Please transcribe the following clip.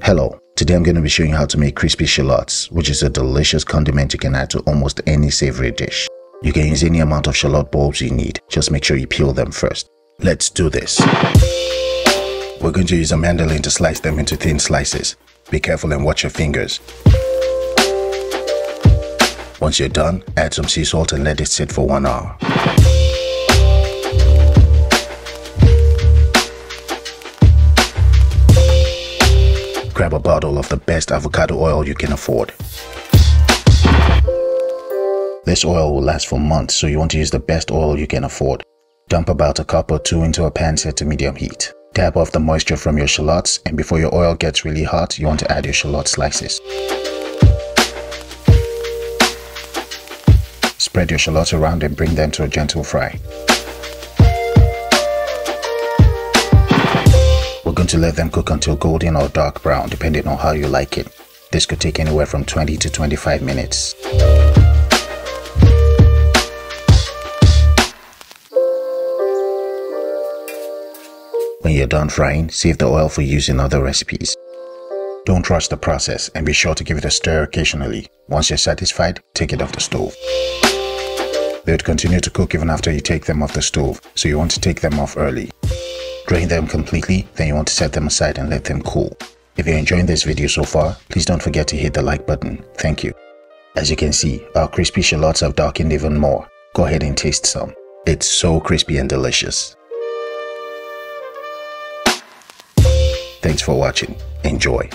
Hello, today I'm going to be showing you how to make crispy shallots, which is a delicious condiment you can add to almost any savory dish. You can use any amount of shallot bulbs you need, just make sure you peel them first. Let's do this. We're going to use a mandolin to slice them into thin slices. Be careful and watch your fingers. Once you're done, add some sea salt and let it sit for 1 hour. Grab a bottle of the best avocado oil you can afford. This oil will last for months, so you want to use the best oil you can afford. Dump about a cup or two into a pan set to medium heat. Dab off the moisture from your shallots, and before your oil gets really hot, you want to add your shallot slices. Spread your shallots around and bring them to a gentle fry. We're going to let them cook until golden or dark brown, depending on how you like it. This could take anywhere from 20 to 25 minutes. When you're done frying, save the oil for use in other recipes. Don't rush the process and be sure to give it a stir occasionally. Once you're satisfied, take it off the stove. They would continue to cook even after you take them off the stove, so you want to take them off early. Drain them completely, then you want to set them aside and let them cool. If you're enjoying this video so far, please don't forget to hit the like button. Thank you. As you can see, our crispy shallots have darkened even more. Go ahead and taste some. It's so crispy and delicious. Thanks for watching. Enjoy.